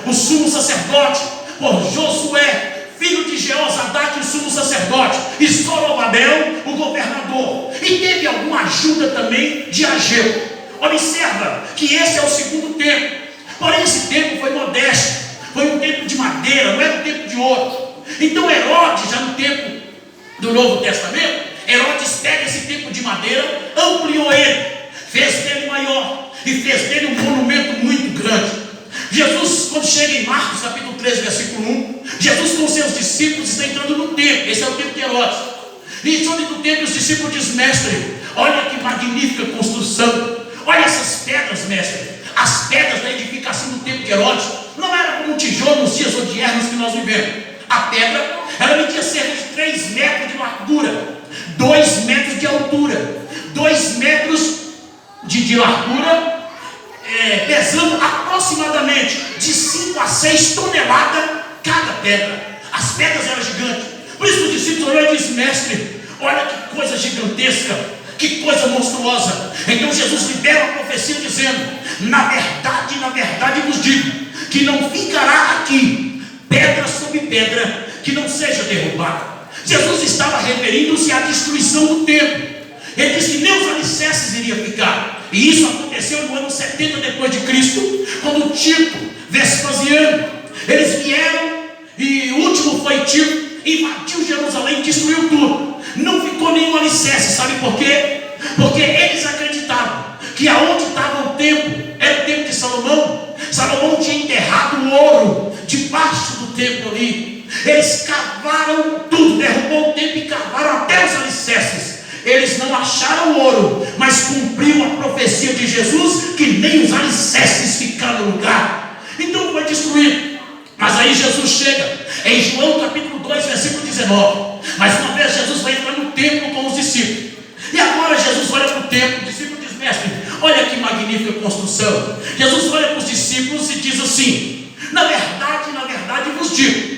o sumo sacerdote, por Josué, filho de Jeozadak, o sumo sacerdote, e Zorobabel, o governador. E teve alguma ajuda também de Ageu. Observa que esse é o segundo templo. Porém, esse templo foi modesto, foi um templo de madeira, não era um templo de ouro. Então Herodes, já no tempo do Novo Testamento, Herodes pega esse templo de madeira, ampliou ele, fez dele maior e fez dele um monumento muito grande. Jesus, quando chega em Marcos capítulo 13, versículo 1, Jesus com seus discípulos está entrando no templo. Esse é o templo de Herodes. E sobre o templo, os discípulos dizem: mestre, olha que magnífica construção, olha essas pedras, mestre. As pedras da edificação do templo de Herodes não era como um tijolo nos dias odiernos que nós vivemos. A pedra, ela media cerca de 3 metros de largura, 2 metros de altura, 2 metros de largura, pesando aproximadamente de 5 a 6 toneladas cada pedra. As pedras eram gigantes. Por isso os discípulos olharam e disseram: mestre, olha que coisa gigantesca, que coisa monstruosa. Então Jesus libera a profecia dizendo: na verdade vos digo, que não ficará aqui pedra sobre pedra que não seja derrubada. Jesus estava referindo-se à destruição do templo. Ele disse que nem os alicerces iriam ficar. E isso aconteceu no ano 70 depois de Cristo, quando Tito, Vespasiano, eles vieram, e o último foi Tito, invadiu Jerusalém, destruiu tudo. Não ficou nenhum alicerce. Sabe por quê? Porque eles acreditavam que aonde estava o templo era o templo de Salomão. Salomão tinha enterrado o ouro debaixo do templo ali. Eles cavaram tudo, derrubou o templo e cavaram até os alicerces. Eles não acharam ouro, mas cumpriu a profecia de Jesus, que nem os alicerces ficaram no lugar. Então foi destruído. Mas aí Jesus chega em João capítulo 2, versículo 19. Mais uma vez Jesus vai entrar no templo com os discípulos. E agora Jesus olha para o templo, o discípulo diz: mestre, olha que magnífica construção. Jesus olha para os discípulos e diz assim: na verdade vos digo,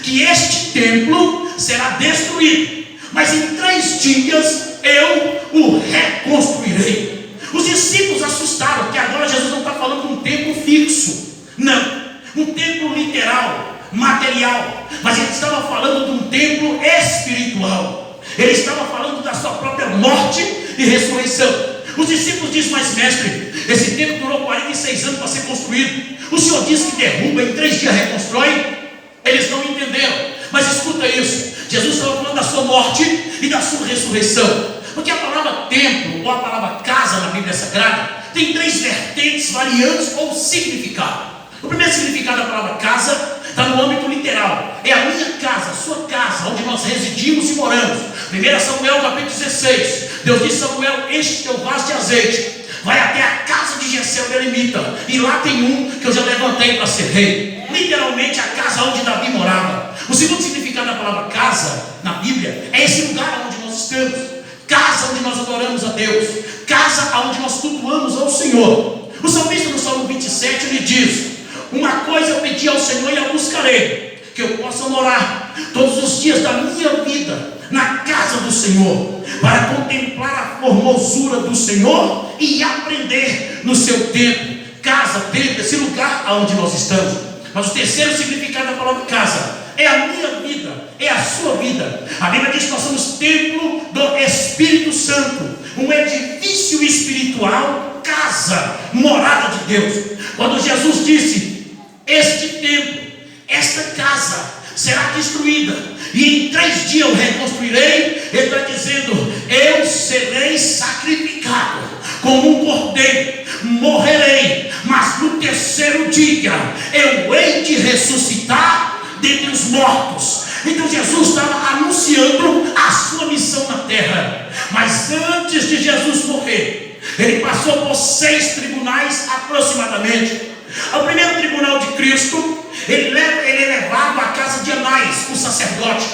que este templo será destruído, mas em 3 dias eu o reconstruirei. Os discípulos assustaram, porque agora Jesus não está falando de um templo fixo, não, um templo literal, material, mas ele estava falando de um templo espiritual. Ele estava falando da sua própria morte e ressurreição. Os discípulos dizem: mas mestre, esse templo durou 46 anos para ser construído. O Senhor disse que derruba, em 3 dias reconstrói. Eles não entenderam. Mas escuta isso: Jesus estava falando da sua morte e da sua ressurreição. Porque a palavra templo ou a palavra casa na Bíblia Sagrada tem 3 vertentes variantes ou significado. O primeiro significado da palavra casa está no âmbito literal. É a minha casa, a sua casa, onde nós residimos e moramos. 1 Samuel capítulo 16. Deus disse a Samuel: enche teu vaso de azeite, vai até a casa de Jessé o belemita, e lá tem um que eu já levantei para ser rei. Literalmente a casa onde Davi morava. O segundo significado da palavra casa na Bíblia é esse lugar onde nós estamos. Casa onde nós adoramos a Deus, casa onde nós cultuamos ao Senhor. O salmista no Salmo 27 ele diz: uma coisa eu pedi ao Senhor e a buscarei, que eu possa morar todos os dias da minha vida na casa do Senhor, para contemplar a formosura do Senhor e aprender no seu templo. Casa, templo, esse lugar onde nós estamos. Mas o terceiro significado da palavra casa é a minha vida, é a sua vida. A Bíblia diz que nós somos templo do Espírito Santo, um edifício espiritual, casa, morada de Deus. Quando Jesus disse: este templo, esta casa será destruída e em 3 dias eu reconstruirei, ele está dizendo: eu serei sacrificado como um cordeiro, morrerei, mas no 3º dia eu hei de ressuscitar dentre os mortos. Então Jesus estava anunciando a sua missão na terra. Mas antes de Jesus morrer, ele passou por 6 tribunais aproximadamente. O primeiro tribunal de Cristo, ele é levado à casa de Anás, o sacerdote.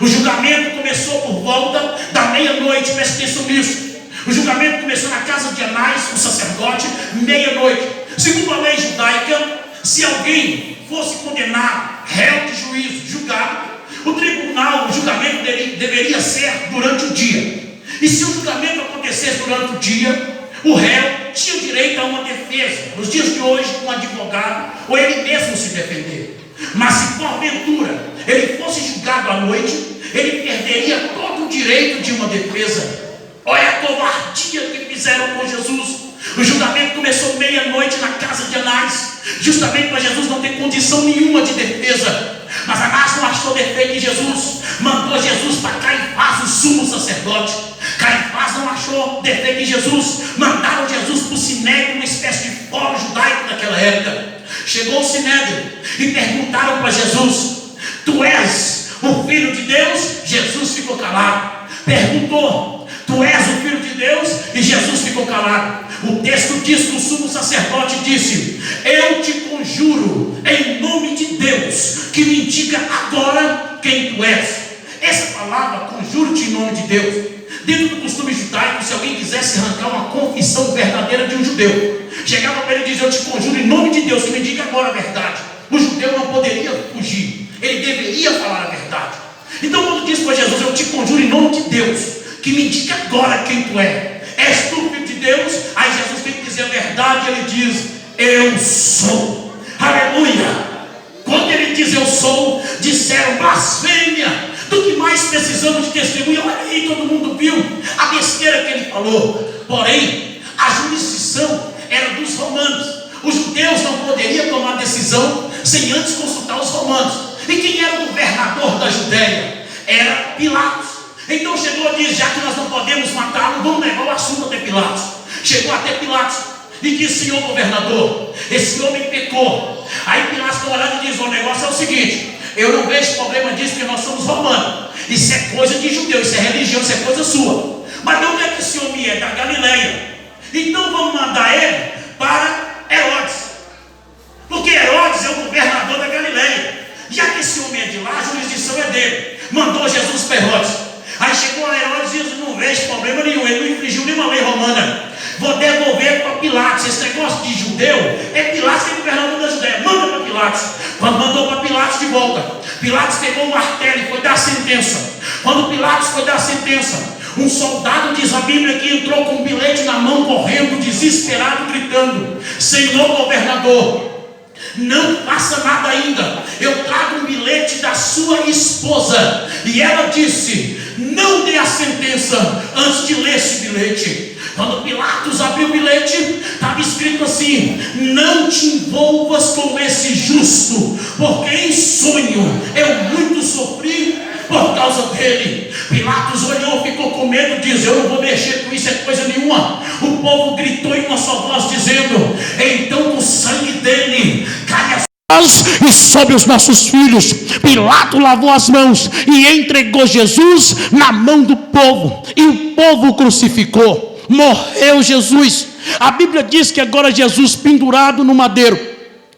O julgamento começou por volta da meia-noite. Preste atenção nisso. O julgamento começou na casa de Anás, o sacerdote, meia-noite. Segundo a lei judaica, se alguém fosse condenado, réu de juízo, julgado, o julgamento deveria ser durante o dia. E se o julgamento acontecesse durante o dia, o réu tinha o direito a uma defesa. Nos dias de hoje, um advogado, ou ele mesmo se defender. Mas se porventura ele fosse julgado à noite, ele perderia todo o direito de uma defesa. Olha a covardia que fizeram com Jesus. O julgamento começou meia-noite na casa de Anás, justamente para Jesus não ter condição nenhuma de defesa. Mas Anás não achou defeito em Jesus, mandou Jesus para Caifás, o sumo sacerdote. Caifás não achou defeito em Jesus, mandaram Jesus para o Sinédrio, uma espécie de fórum judaico daquela época. Chegou o Sinédrio e perguntaram para Jesus: tu és o Filho de Deus? Jesus ficou calado. Perguntou: tu és o Filho de Deus? E Jesus ficou calado. O texto diz que o sumo sacerdote disse: eu te conjuro em nome de Deus, que me diga agora quem tu és. Essa palavra, conjuro-te em nome de Deus, dentro do costume judaico, se alguém quisesse arrancar uma confissão verdadeira de um judeu, chegava para ele e dizia: eu te conjuro em nome de Deus, que me diga agora a verdade. O judeu não poderia fugir, ele deveria falar a verdade. Então quando diz para Jesus: eu te conjuro em nome de Deus, que me diga agora quem tu és. És tu, Filho de Deus? Aí Jesus tem que dizer a verdade. Ele diz: eu sou. Aleluia. Quando ele diz eu sou, disseram blasfêmia. Do que mais precisamos de testemunha? Olha aí, todo mundo viu a besteira que ele falou. Porém, a jurisdição era dos romanos. Os judeus não poderiam tomar decisão sem antes consultar os romanos. E quem era o governador da Judéia? Era Pilatos. Então chegou e disse: já que nós não podemos matá-lo, vamos levar o assunto até Pilatos. Chegou até Pilatos e disse: senhor governador, esse homem pecou. Aí Pilatos está olhando e diz: o negócio é o seguinte, eu não vejo problema disso, porque nós somos romanos. Isso é coisa de judeu, isso é religião, isso é coisa sua. Mas de onde é que esse homem é? Da Galileia. Então vamos mandar ele para Herodes, porque Herodes é o governador da Galileia. Já que esse homem é de lá, a jurisdição é dele. Mandou Jesus para Herodes. Aí chegou a Herodes e disse: não vejo problema nenhum, ele não infringiu nenhuma lei romana. Vou devolver para Pilatos. Esse negócio de judeu, é Pilatos que é governador da Judéia. Manda para Pilatos. Quando mandou para Pilatos de volta, Pilatos pegou um martelo e foi dar a sentença. Quando Pilatos foi dar a sentença, um soldado, diz a Bíblia, que entrou com um bilhete na mão, correndo, desesperado, gritando: senhor governador, não faça nada ainda, eu trago um bilhete da sua esposa. E ela disse: não dê a sentença antes de ler esse bilhete. Quando Pilatos abriu o bilhete, estava escrito assim: não te envolvas com esse justo, porque em sonho eu muito sofri por causa dele. Pilatos olhou, ficou com medo, diz: eu não vou mexer com isso, é coisa nenhuma. O povo gritou em uma só voz, dizendo: então o sangue dele cai e sobre os nossos filhos. Pilatos lavou as mãos e entregou Jesus na mão do povo, e o povo crucificou. Morreu Jesus. A Bíblia diz que agora Jesus pendurado no madeiro,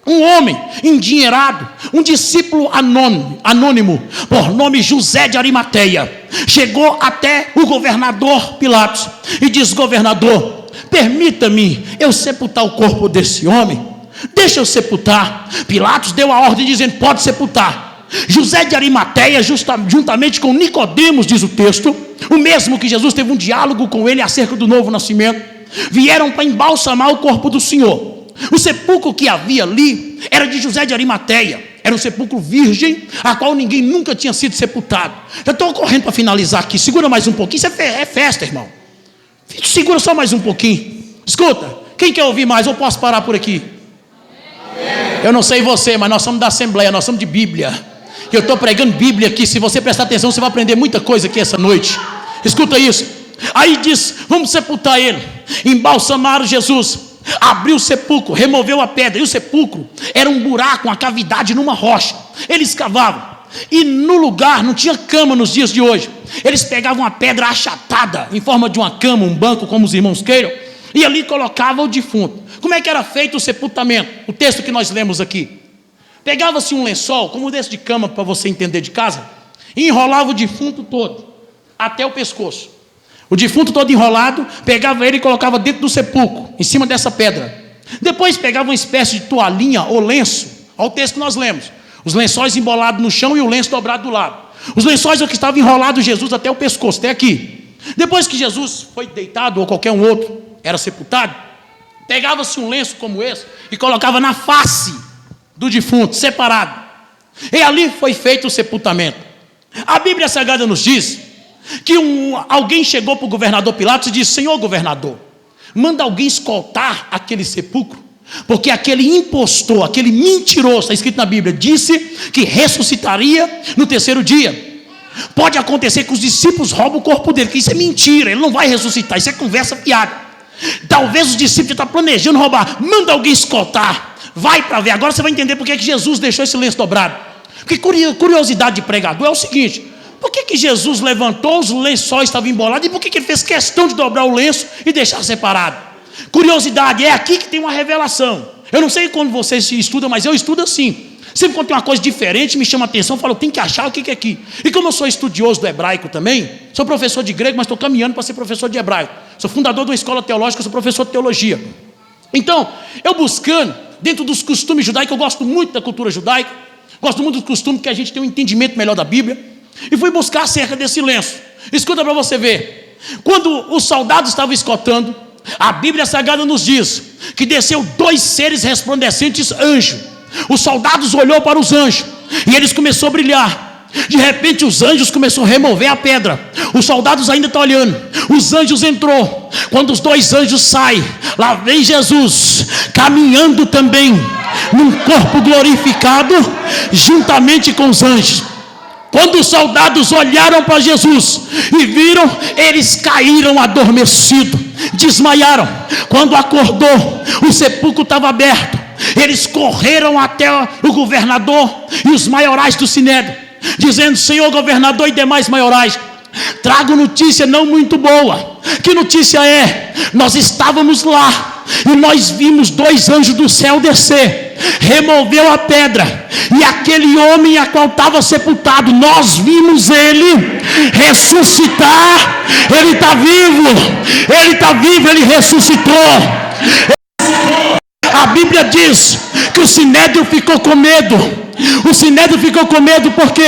um homem endinheirado, um discípulo anônimo, por nome José de Arimateia, chegou até o governador Pilatos e diz: governador, permita-me eu sepultar o corpo desse homem. Deixa eu sepultar. Pilatos deu a ordem dizendo: pode sepultar. José de Arimateia, juntamente com Nicodemos, diz o texto, o mesmo que Jesus teve um diálogo com ele acerca do novo nascimento, vieram para embalsamar o corpo do Senhor. O sepulcro que havia ali era de José de Arimateia. Era um sepulcro virgem, a qual ninguém nunca tinha sido sepultado. Eu estou correndo para finalizar aqui. Segura mais um pouquinho. Isso é festa, irmão. Segura só mais um pouquinho. Escuta, quem quer ouvir mais? Eu posso parar por aqui? Eu não sei você, mas nós somos da Assembleia, nós somos de Bíblia. Eu estou pregando Bíblia aqui. Se você prestar atenção, você vai aprender muita coisa aqui essa noite. Escuta isso. Aí diz: vamos sepultar ele. Embalsamaram Jesus, abriu o sepulcro, removeu a pedra. E o sepulcro era um buraco, uma cavidade numa rocha. Eles cavavam, e no lugar não tinha cama nos dias de hoje. Eles pegavam uma pedra achatada em forma de uma cama, um banco, como os irmãos queiram, e ali colocavam o defunto. Como é que era feito o sepultamento? O texto que nós lemos aqui: pegava-se um lençol, como desse de cama, para você entender de casa, e enrolava o defunto todo, até o pescoço. O defunto todo enrolado, pegava ele e colocava dentro do sepulcro, em cima dessa pedra. Depois pegava uma espécie de toalhinha ou lenço, ao texto que nós lemos, os lençóis embolados no chão e o lenço dobrado do lado. Os lençóis é o que estava enrolado Jesus até o pescoço, até aqui. Depois que Jesus foi deitado, ou qualquer um outro, era sepultado, Pegava-se um lenço como esse e colocava na face do defunto, separado. E ali foi feito o sepultamento. A Bíblia Sagrada nos diz que alguém chegou para o governador Pilatos e disse: Senhor governador, manda alguém escoltar aquele sepulcro, porque aquele impostor, aquele mentiroso, está escrito na Bíblia, disse que ressuscitaria no terceiro dia. Pode acontecer que os discípulos roubem o corpo dele, que isso é mentira, ele não vai ressuscitar, isso é conversa fiada. Talvez os discípulos estão planejando roubar. Manda alguém escoltar, vai para ver. Agora você vai entender por que Jesus deixou esse lenço dobrado. Porque curiosidade de pregador é o seguinte: por que Jesus levantou, os lençóis estavam embolados, e por que ele fez questão de dobrar o lenço e deixar separado? Curiosidade, é aqui que tem uma revelação. Eu não sei quando vocês estudam, mas eu estudo assim. Sempre quando tem uma coisa diferente, me chama a atenção, eu falo, tem que achar o que é aqui. E como eu sou estudioso do hebraico também, sou professor de grego, mas estou caminhando para ser professor de hebraico. Sou fundador de uma escola teológica, sou professor de teologia. Então, eu buscando, dentro dos costumes judaicos, eu gosto muito da cultura judaica, gosto muito dos costumes, que a gente tem um entendimento melhor da Bíblia, e fui buscar acerca desse lenço. Escuta para você ver. Quando os soldados estavam escoltando, a Bíblia Sagrada nos diz que desceu 2 seres resplandecentes, anjos. Os soldados olhou para os anjos e eles começaram a brilhar. De repente os anjos começaram a remover a pedra. Os soldados ainda estão olhando. Os anjos entrou. Quando os 2 anjos saem, lá vem Jesus caminhando também num corpo glorificado, juntamente com os anjos. Quando os soldados olharam para Jesus e viram, eles caíram adormecidos, desmaiaram. Quando acordou, o sepulcro estava aberto. Eles correram até o governador e os maiorais do sinédrio, dizendo: Senhor governador e demais maiorais, trago notícia não muito boa. Que notícia é? Nós estávamos lá e nós vimos 2 anjos do céu descer, removeu a pedra, e aquele homem a qual estava sepultado, nós vimos ele ressuscitar. Ele está vivo, ele ressuscitou. A Bíblia diz que o sinédrio ficou com medo. O sinédrio ficou com medo porque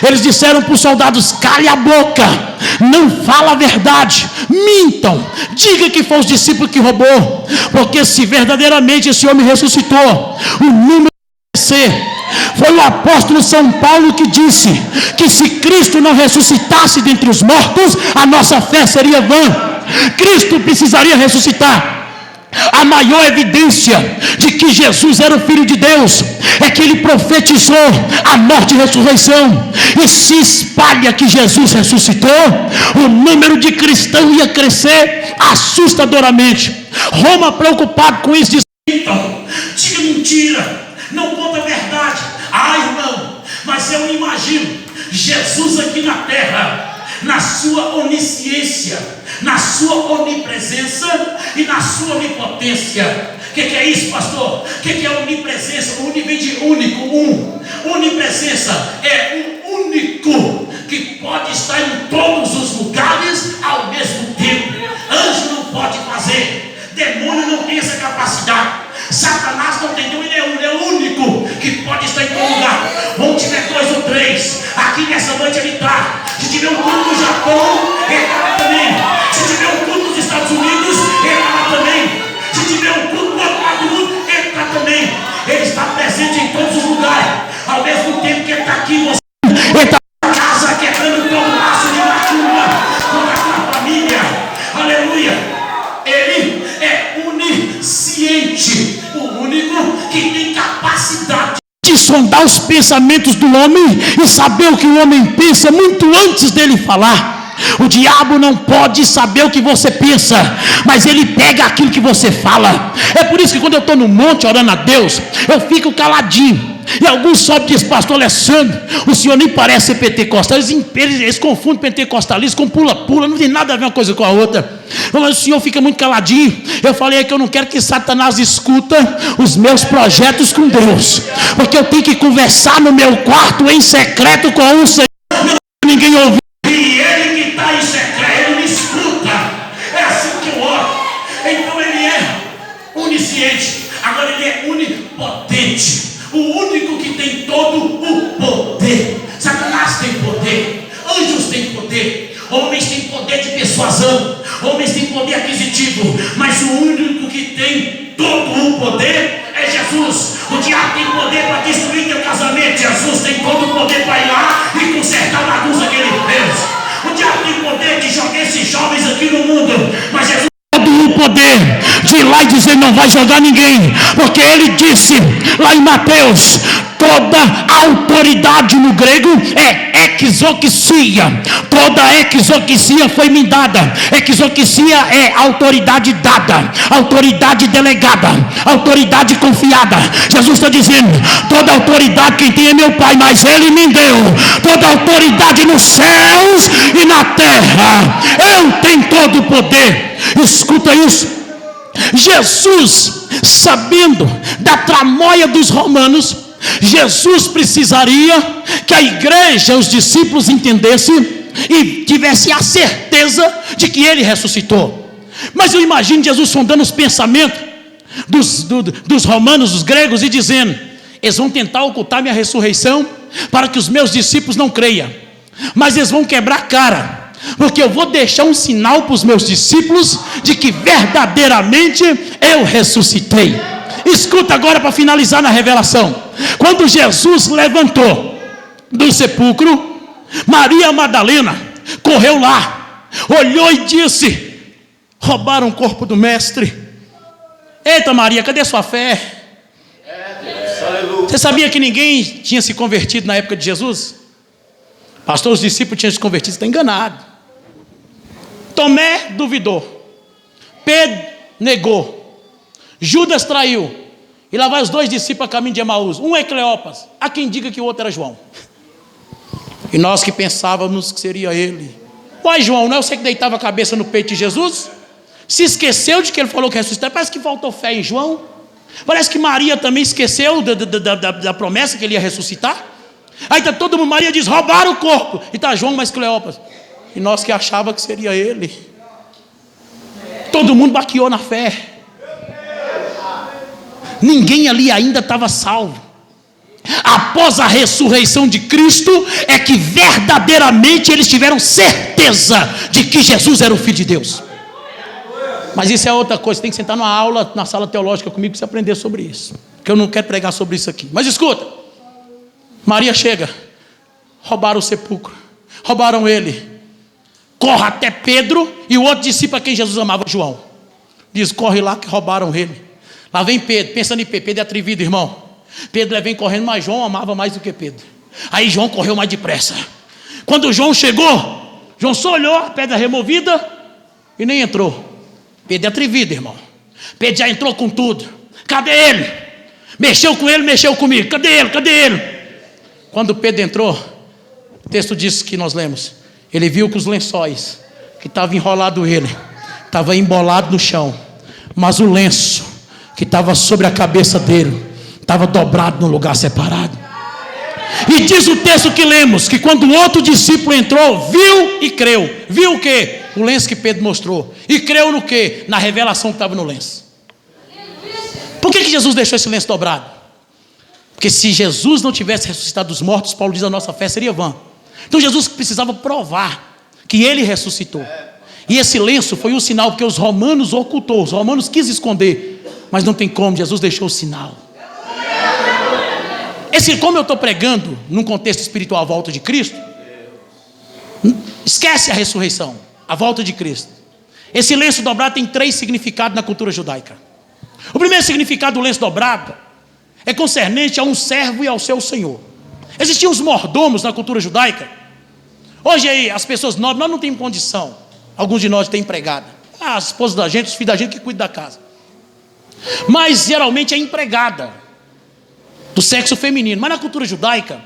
eles disseram para os soldados: cale a boca, não fala a verdade, mintam, diga que foi os discípulos que roubou, porque se verdadeiramente esse homem ressuscitou, o número vai ser. Foi o apóstolo São Paulo que disse que se Cristo não ressuscitasse dentre os mortos, a nossa fé seria vã. Cristo precisaria ressuscitar. A maior evidência de que Jesus era o Filho de Deus é que ele profetizou a morte e ressurreição, e se espalha que Jesus ressuscitou, o número de cristãos ia crescer assustadoramente. Roma, preocupado com isso, diz: então, diga mentira, não conta a verdade. Irmão, mas eu imagino Jesus aqui na terra, na sua onisciência, na sua onipresença e na sua onipotência. O que é isso, pastor? O que é onipresença? Uni vem de único, Onipresença é o único que pode estar em todos os lugares ao mesmo tempo. Anjo não pode fazer, demônio não tem essa capacidade, Satanás não tem, então ele é o único que pode estar em todo lugar. Onde tiver 2 ou 3, aqui nessa noite ele está. Se tiver um culto no Japão, ele está lá também. Se tiver um culto nos Estados Unidos, ele está lá também. Se tiver um culto no outro lado do mundo, ele está também. Ele está presente em todos os lugares. Ao mesmo tempo que ele está aqui, você está na casa quebrando todo laço de macumba contra a tua família. Aleluia. Ele é onisciente, o único que tem capacidade de sondar os pensamentos do homem e saber o que o homem pensa muito antes dele falar. O diabo não pode saber o que você pensa, mas ele pega aquilo que você fala. É por isso que quando eu estou no monte orando a Deus, eu fico caladinho. E alguns sobem e dizem: pastor Alessandro, o senhor nem parece ser pentecostal. Eles confundem pentecostalismo com pula-pula, não tem nada a ver uma coisa com a outra. Mas o senhor fica muito caladinho. Eu falei que eu não quero que Satanás escuta os meus projetos com Deus, porque eu tenho que conversar no meu quarto em secreto com o Senhor, ninguém ouve. E ele que está em secreto, ele me escuta. É assim que eu oro. Então ele é onisciente, agora ele é onipotente, o único que tem todo o poder. Satanás tem poder, anjos têm poder, homens têm poder de persuasão, homens têm poder aquisitivo. positivo, mas o único que tem todo o poder é Jesus. O diabo tem poder para destruir teu casamento, Jesus tem todo o poder para ir lá e consertar a bagunça que ele fez. O diabo tem poder de jogar esses jovens aqui no mundo, mas Jesus o poder de ir lá e dizer: não vai jogar ninguém, porque ele disse lá em Mateus: toda autoridade no grego é exoquisia, toda exoquisia foi me dada. Exoquisia é autoridade dada, autoridade delegada, autoridade confiada. Jesus está dizendo: toda autoridade quem tem é meu Pai, mas ele me deu toda autoridade nos céus e na terra. Eu tenho todo o poder. Escuta isso. Jesus, sabendo da tramóia dos romanos, Jesus precisaria que a igreja, os discípulos entendessem e tivessem a certeza de que ele ressuscitou. Mas eu imagino Jesus sondando os pensamentos dos romanos, dos gregos, e dizendo: eles vão tentar ocultar minha ressurreição para que os meus discípulos não creiam, mas eles vão quebrar a cara, porque eu vou deixar um sinal para os meus discípulos de que verdadeiramente eu ressuscitei. Escuta agora para finalizar na revelação. Quando Jesus levantou do sepulcro, Maria Madalena correu lá, olhou e disse: roubaram o corpo do mestre. Eita Maria, cadê sua fé? Você sabia que ninguém tinha se convertido na época de Jesus? Pastor, os discípulos tinham se convertido. Você está enganado. Tomé duvidou, Pedro negou, Judas traiu, e lá vai os dois discípulos a caminho de Emaús. Um é Cleopas, há quem diga que o outro era João. E nós que pensávamos que seria ele. Uai, João, não é você que deitava a cabeça no peito de Jesus? Se esqueceu de que ele falou que ressuscitou? Parece que faltou fé em João. Parece que Maria também esqueceu da promessa que ele ia ressuscitar. Aí está todo mundo, Maria diz: roubaram o corpo. E está João mais Cleopas. E nós que achava que seria ele. Todo mundo baqueou na fé. Ninguém ali ainda estava salvo. Após a ressurreição de Cristo é que verdadeiramente eles tiveram certeza de que Jesus era o Filho de Deus. Mas isso é outra coisa. Você tem que sentar numa aula, na sala teológica comigo para você aprender sobre isso, porque eu não quero pregar sobre isso aqui. Mas escuta, Maria chega, roubaram o sepulcro, roubaram ele. Corre até Pedro e o outro discípulo a quem Jesus amava, João. Diz: corre lá que roubaram ele. Lá vem Pedro, pensando em Pedro. Pedro é atrevido, irmão. Pedro vem correndo, mas João amava mais do que Pedro. Aí João correu mais depressa. Quando João chegou, João só olhou, a pedra removida e nem entrou. Pedro é atrevido, irmão. Pedro já entrou com tudo. Cadê ele? Mexeu com ele, mexeu comigo. Cadê ele? Cadê ele? Quando Pedro entrou, o texto diz que nós lemos: ele viu que os lençóis que estavam enrolados nele estavam embolados no chão, mas o lenço que estava sobre a cabeça dele estava dobrado no lugar separado. E diz o texto que lemos que quando o outro discípulo entrou, viu e creu. Viu o quê? O lenço que Pedro mostrou. E creu no quê? Na revelação que estava no lenço. Por que Jesus deixou esse lenço dobrado? Porque se Jesus não tivesse ressuscitado dos mortos, Paulo diz, a nossa fé seria vã. Então Jesus precisava provar que ele ressuscitou. E esse lenço foi um sinal, porque os romanos ocultou, os romanos quis esconder, mas não tem como, Jesus deixou o sinal. Como eu estou pregando num contexto espiritual, a volta de Cristo, esquece a ressurreição, a volta de Cristo. Esse lenço dobrado tem 3 significados na cultura judaica. O primeiro significado do lenço dobrado é concernente a um servo e ao seu senhor. Existiam os mordomos na cultura judaica. Hoje aí, as pessoas nobres, nós não temos condição, alguns de nós têm empregada, as esposas da gente, os filhos da gente que cuidam da casa, mas geralmente é empregada do sexo feminino. Mas na cultura judaica,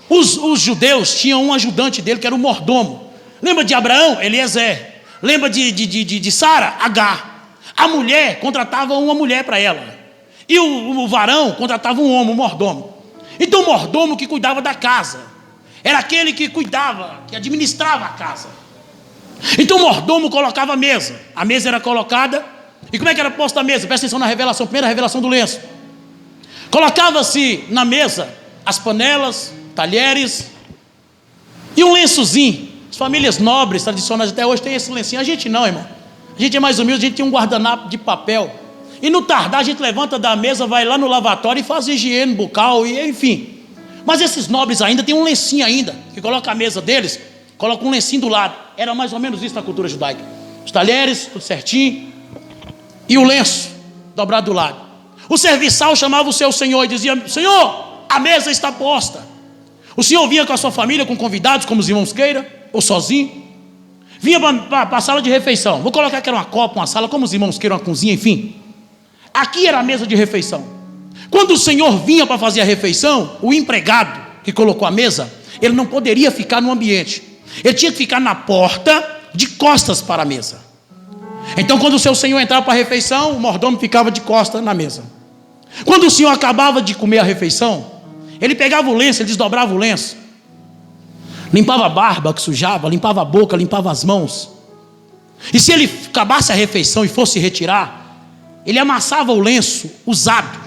os judeus tinham um ajudante dele que era o mordomo. Lembra de Abraão? Eliezer. Lembra de Sara? Agar. A mulher contratava uma mulher para ela, e o varão contratava um homem, um mordomo. Então o mordomo que cuidava da casa era aquele que cuidava, que administrava a casa. Então o mordomo colocava a mesa era colocada. E como é que era posta a mesa? Presta atenção na revelação, primeira revelação do lenço. Colocava-se na mesa as panelas, talheres e um lençozinho. As famílias nobres, tradicionais até hoje têm esse lencinho. A gente não, irmão. A gente é mais humilde, a gente tem um guardanapo de papel. E no tardar a gente levanta da mesa, vai lá no lavatório e faz higiene bucal, e enfim. Mas esses nobres ainda tem um lencinho ainda, que coloca a mesa deles, coloca um lencinho do lado. Era mais ou menos isso na cultura judaica. Os talheres, tudo certinho, e o lenço dobrado do lado. O serviçal chamava o seu senhor e dizia: Senhor, a mesa está posta. O senhor vinha com a sua família, com convidados, como os irmãos queiram, ou sozinho. Vinha para a sala de refeição. Vou colocar que era uma copa, uma sala, como os irmãos queiram, uma cozinha, enfim. Aqui era a mesa de refeição. Quando o senhor vinha para fazer a refeição, o empregado que colocou a mesa, ele não poderia ficar no ambiente. Ele tinha que ficar na porta, de costas para a mesa. Então, quando o seu senhor entrava para a refeição, o mordomo ficava de costas na mesa. Quando o senhor acabava de comer a refeição, ele pegava o lenço, ele desdobrava o lenço, limpava a barba que sujava, limpava a boca, limpava as mãos. E se ele acabasse a refeição e fosse retirar, ele amassava o lenço usado,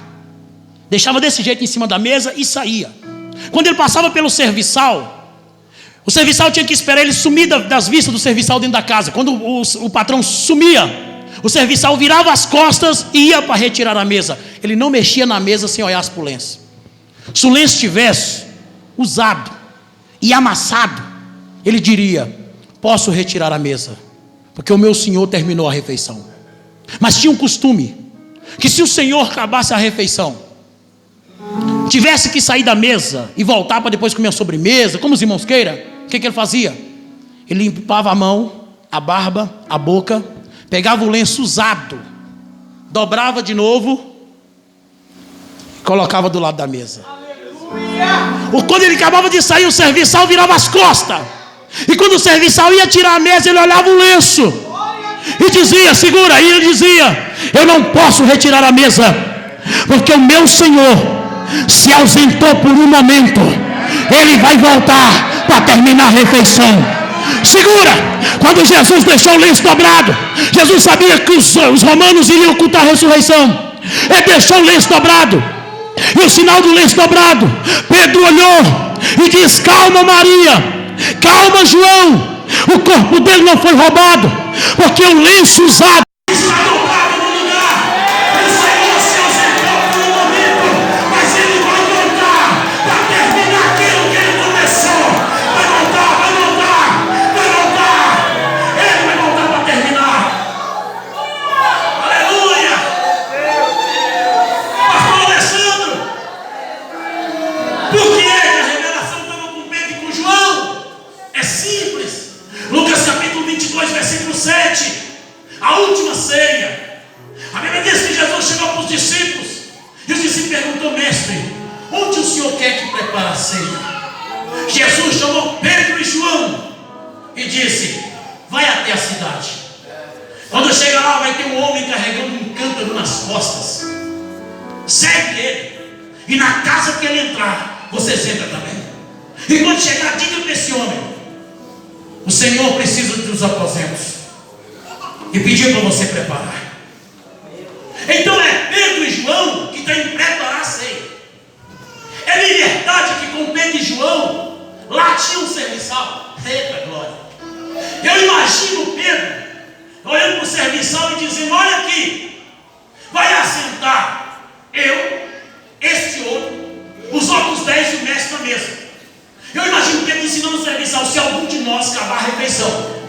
deixava desse jeito em cima da mesa e saía. Quando ele passava pelo serviçal, o serviçal tinha que esperar ele sumir das vistas do serviçal dentro da casa. Quando o patrão sumia, o serviçal virava as costas e ia para retirar a mesa. Ele não mexia na mesa sem olhar para o lenço. Se o lenço estivesse usado e amassado, ele diria: posso retirar a mesa, porque o meu senhor terminou a refeição. Mas tinha um costume, que se o senhor acabasse a refeição, tivesse que sair da mesa e voltar para depois comer a sobremesa, como os irmãos queiram, o que ele fazia? Ele limpava a mão, a barba, a boca, pegava o lenço usado, dobrava de novo, colocava do lado da mesa. Quando ele acabava de sair, o serviçal virava as costas. E quando o serviçal ia tirar a mesa, ele olhava o lenço e dizia: segura. E ele dizia: eu não posso retirar a mesa, porque o meu senhor se ausentou por um momento. Ele vai voltar para terminar a refeição. Segura. Quando Jesus deixou o lenço dobrado, Jesus sabia que os romanos iriam ocultar a ressurreição. Ele deixou o lenço dobrado, e o sinal do lenço dobrado, Pedro olhou e disse: calma, Maria, calma, João. O corpo dele não foi roubado, porque o lenço usado está dobrado no lugar. O Senhor se ausentou por um momento, mas ele vai voltar para terminar aquilo que ele começou. Vai voltar. Ele vai voltar para terminar. Aleluia. Pastor Alessandro, por que a revelação estava com Pedro e com João? É simples. Lucas capítulo 22, versículo 7. A última ceia. A Bíblia diz que Jesus chegou para os discípulos, e os discípulos perguntou: mestre, onde o Senhor quer que prepare a ceia? Jesus chamou Pedro e João e disse: vai até a cidade. Quando chega lá, vai ter um homem carregando um cântaro nas costas. Segue ele, e na casa que ele entrar, você entra também. E quando chegar, diga para esse homem: o Senhor precisa dos aposentos e pediu para você preparar. Então é Pedro e João que tem que preparar a ceia. É verdade que com Pedro e João lá tinha um serviçal. Eita glória. Eu imagino Pedro olhando para o serviçal e dizendo: olha aqui, vai assentar eu, esse outro, os outros 10 e o mestre na mesa. Eu imagino Pedro ensinando o serviçal: se algum de nós acabar a refeição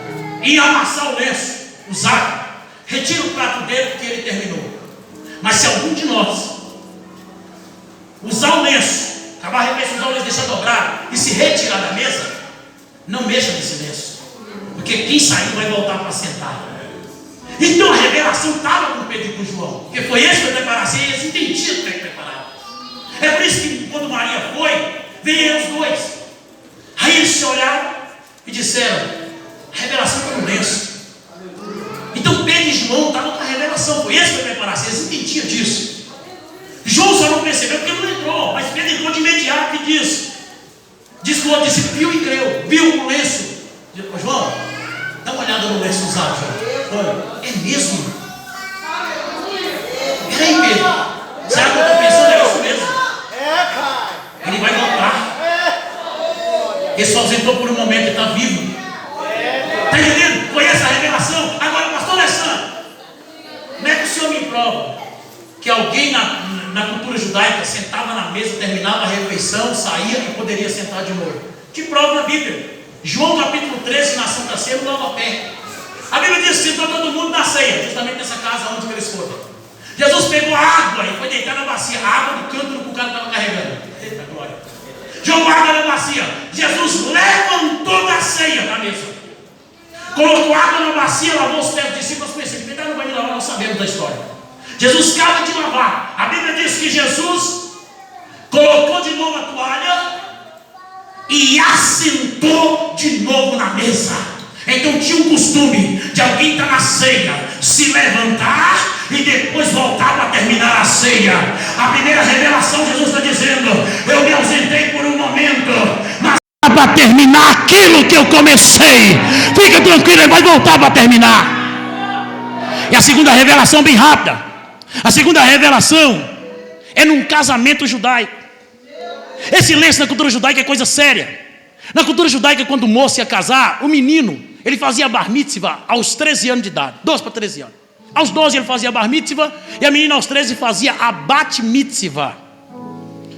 e amassar o lenço usado, retira o prato dele porque ele terminou. Mas se algum de nós usar o lenço, acabar a refeição, usar o lenço, deixar dobrado e se retirar da mesa, não mexa nesse lenço, porque quem sair vai voltar para sentar. Então a revelação estava com Pedro e com João, porque foi esse que foi preparar a ceia, eles entendiam o que é que preparava. É por isso que quando Maria foi, veio os dois. Aí eles se olharam e disseram: a revelação está no lenço. Então Pedro e João estavam com a revelação, foi esse que foi preparar a ceia, eles entendiam disso. João só não percebeu porque não entrou, mas Pedro entrou de imediato e disse que o outro discípulo viu e creu, viu o lenço. Diz: João, dá uma olhada no lenço usado, João. Olha, é mesmo? Peraí, Pedro, será que eu estou pensando? É isso mesmo? Ele vai voltar. Ele se ausentou por um momento e está vivo. Está entendendo? Foi essa a revelação. Agora, pastor Alessandro, judaica sentava na mesa, terminava a refeição, saía e poderia sentar de novo. Te prova na Bíblia. João capítulo 13, na Santa Ceia, no Nova Pé. A Bíblia diz que sentou todo mundo na ceia, justamente nessa casa onde eles foram. Jesus pegou a água e foi deitar na bacia, a água do cântaro que o cara estava carregando. Eita glória! Jogou água na bacia. Jesus levantou da ceia da mesa, colocou água na bacia, lavou os pés dos discípulos. Pensei, quem está no banho de lavar, nós sabemos da história. Jesus acaba de lavar. A Bíblia diz que Jesus colocou de novo a toalha e assentou de novo na mesa. Então tinha um costume de alguém estar na ceia, se levantar e depois voltar para terminar a ceia. A primeira revelação, Jesus está dizendo: eu me ausentei por um momento, mas para terminar aquilo que eu comecei. Fica tranquilo, ele vai voltar para terminar. E a segunda revelação, bem rápida. A segunda revelação é num casamento judaico. Esse lance na cultura judaica é coisa séria. Na cultura judaica, quando o moço ia casar, o menino, ele fazia bar mitzvah aos 13 anos de idade, 12 para 13 anos. Aos 12 ele fazia bar mitzvah, e a menina aos 13 fazia a bat mitzvah.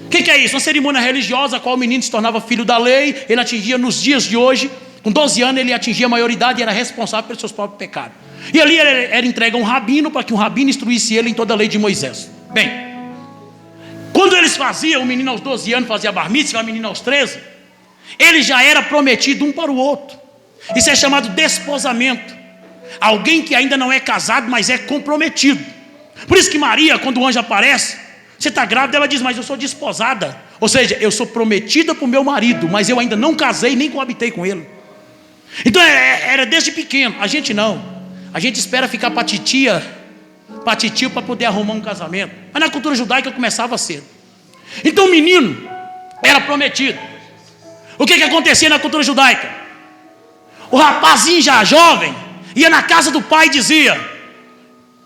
O que é isso? Uma cerimônia religiosa a qual o menino se tornava filho da lei. Ele atingia nos dias de hoje, com 12 anos ele atingia a maioridade e era responsável pelos seus próprios pecados. E ali era entregue a um rabino, para que um rabino instruísse ele em toda a lei de Moisés. Bem, quando eles faziam, o menino aos 12 anos fazia bar mitzvah, a menina aos 13, ele já era prometido um para o outro. Isso é chamado desposamento. Alguém que ainda não é casado, mas é comprometido. Por isso que Maria, quando o anjo aparece, você está grávida, ela diz: mas eu sou desposada. Ou seja, eu sou prometida para o meu marido, mas eu ainda não casei, nem coabitei com ele. Então era desde pequeno. A gente não. A gente espera ficar para titio para poder arrumar um casamento. Mas na cultura judaica começava cedo. Então o menino era prometido. O que acontecia na cultura judaica? O rapazinho já jovem ia na casa do pai e dizia: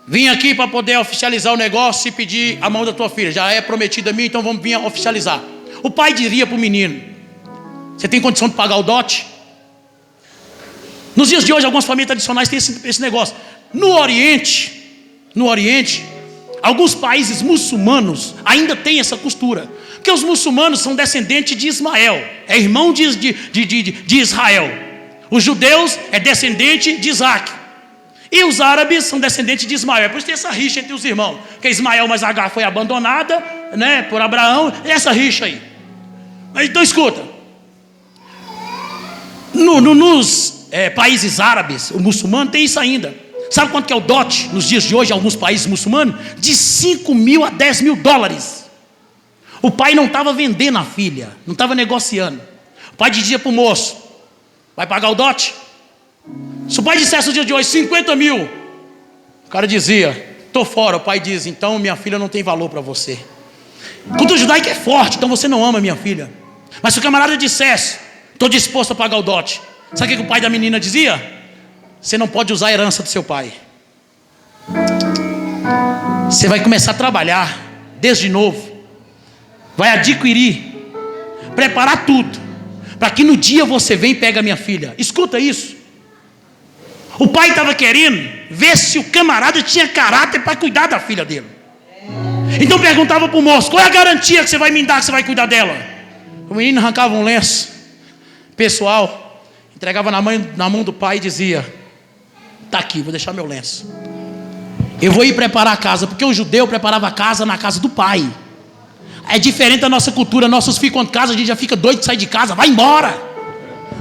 vim aqui para poder oficializar o negócio e pedir a mão da tua filha. Já é prometida a mim, então vamos vir oficializar. O pai diria para o menino: você tem condição de pagar o dote? Nos dias de hoje, algumas famílias tradicionais têm esse negócio. No Oriente, alguns países muçulmanos ainda têm essa costura. Porque os muçulmanos são descendentes de Ismael, é irmão de Israel. Os judeus é descendente de Isaac. E os árabes são descendentes de Ismael. É por isso que tem essa rixa entre os irmãos. Que Ismael mais Agar foi abandonada, né, por Abraão. Essa rixa aí. Então escuta. Nos países árabes, o muçulmano tem isso ainda. Sabe quanto que é o dote nos dias de hoje em alguns países muçulmanos? De 5 mil a 10 mil dólares. O pai não estava vendendo a filha, não estava negociando. O pai dizia para o moço: vai pagar o dote? Se o pai dissesse no dia de hoje 50 mil, o cara dizia: estou fora. O pai diz: então minha filha não tem valor para você. A cultura judaica é forte, então você não ama minha filha. Mas se o camarada dissesse: estou disposto a pagar o dote, sabe o que o pai da menina dizia? Você não pode usar a herança do seu pai. Você vai começar a trabalhar desde novo, vai adquirir, preparar tudo, para que no dia você venha e pega a minha filha. Escuta isso. O pai estava querendo ver se o camarada tinha caráter para cuidar da filha dele. Então perguntava para o moço: qual é a garantia que você vai me dar que você vai cuidar dela? O menino arrancava um lenço pessoal, entregava na mão do pai e dizia: está aqui, vou deixar meu lenço. Eu vou ir preparar a casa, porque o judeu preparava a casa na casa do pai. É diferente da nossa cultura. Nossos filhos, quando casa, a gente já fica doido de sair de casa. Vai embora,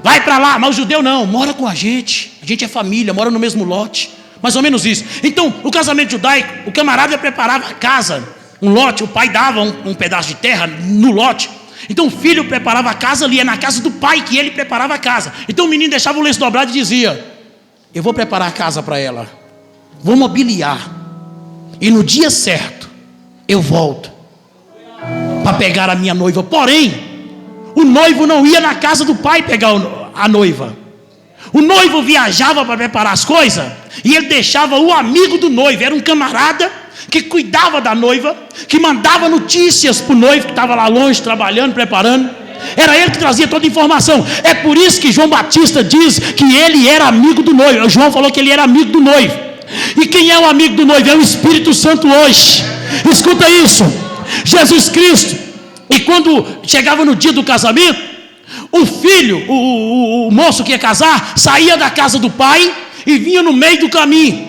vai para lá. Mas o judeu não, mora com a gente é família, mora no mesmo lote. Mais ou menos isso. Então, o casamento judaico, o camarada preparava a casa, um lote. O pai dava um pedaço de terra no lote. Então o filho preparava a casa ali, é na casa do pai que ele preparava a casa. Então o menino deixava o lenço dobrado e dizia: eu vou preparar a casa para ela, vou mobiliar, e no dia certo eu volto para pegar a minha noiva. Porém, o noivo não ia na casa do pai pegar a noiva. O noivo viajava para preparar as coisas e ele deixava o amigo do noivo. Era um camarada que cuidava da noiva, que mandava notícias para o noivo que estava lá longe trabalhando, preparando. Era ele que trazia toda a informação. É por isso que João Batista diz que ele era amigo do noivo. João falou que ele era amigo do noivo. E quem é o amigo do noivo? É o Espírito Santo hoje. Escuta isso. Jesus Cristo. E quando chegava no dia do casamento, o filho, o moço que ia casar, saía da casa do pai e vinha no meio do caminho.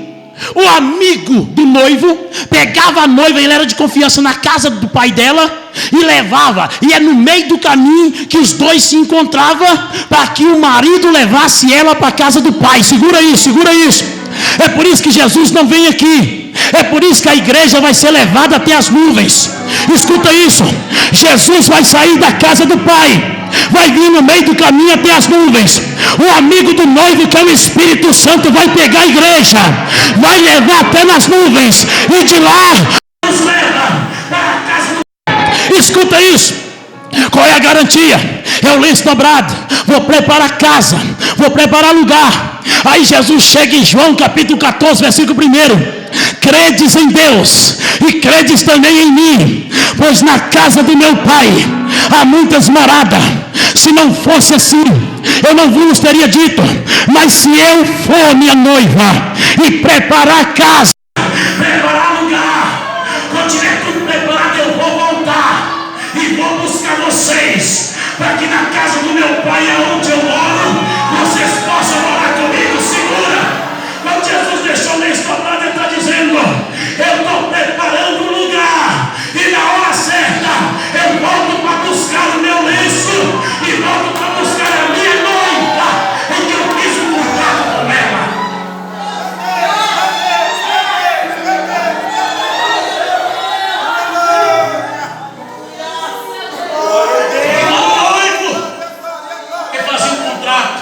O amigo do noivo pegava a noiva, ele era de confiança, na casa do pai dela e levava. E é no meio do caminho que os dois se encontravam, para que o marido levasse ela para a casa do pai. Segura isso, segura isso. É por isso que Jesus não vem aqui. É por isso que a igreja vai ser levada até as nuvens. Escuta isso. Jesus vai sair da casa do pai, vai vir no meio do caminho até as nuvens. O amigo do noivo, que é o Espírito Santo, vai pegar a igreja, vai levar até nas nuvens, e de lá nos leva para a casa do... Escuta isso. Qual é a garantia? É o lenço dobrado. Vou preparar casa, vou preparar lugar. Aí Jesus chega em João capítulo 14, versículo 1: credes em Deus e credes também em mim, pois na casa do meu pai há muitas moradas. Se não fosse assim, eu não vos teria dito. Mas se eu for minha noiva e preparar casa, preparar lugar, quando tiver tudo preparado, eu vou voltar e vou buscar vocês, para que na casa do meu pai, aonde eu moro, vocês possam morar comigo. Segura. Quando Jesus deixou o lenço dobrado, ele está dizendo: eu estou preparando um lugar, e na hora certa eu volto para buscar o meu lenço e volto para buscar a minha noiva, em que eu fiz um contrato com ela. O noivo quer fazer um contrato.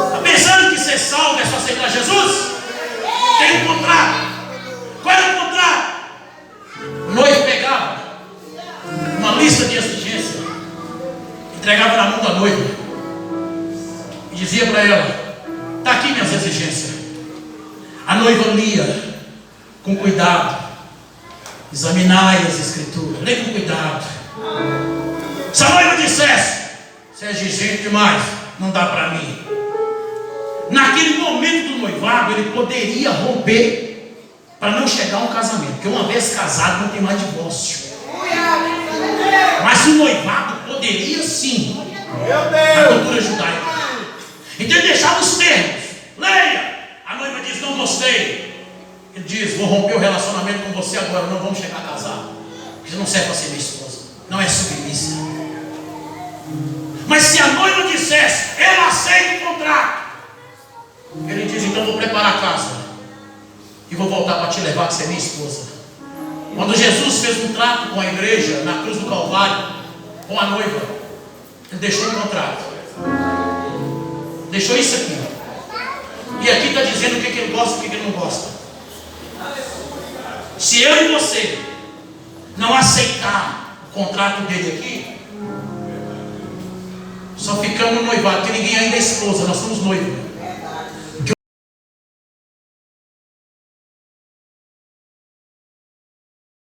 Está pensando que ser salvo é só aceitar Jesus? Tem um contrato. Qual era o contrato? O noivo pegava uma lista de exigências, entregava na mão da noiva e dizia para ela: está aqui minhas exigências. A noiva lia com cuidado, examinai as escrituras, lê com cuidado. Se a noiva dissesse: você é exigente demais, não dá para mim, naquele momento do noivado ele poderia romper, para não chegar a um casamento, porque uma vez casado não tem mais divórcio. Mas o noivado poderia sim, na cultura judaica. Então ele deixava os termos. Leia. A noiva diz: não gostei. Ele diz: vou romper o relacionamento com você agora, não vamos chegar a casar, porque você não serve para ser minha esposa, não é submissa. Mas se a noiva dissesse: eu aceito o contrato, ele diz: então vou preparar a casa e vou voltar para te levar, que você é minha esposa. Quando Jesus fez um trato com a igreja na cruz do Calvário, com a noiva, ele deixou um contrato, deixou isso aqui, e aqui está dizendo o que ele gosta e o que ele não gosta. Se eu e você não aceitar o contrato dele aqui, só ficamos noivados, porque ninguém ainda é esposa, nós somos noivos.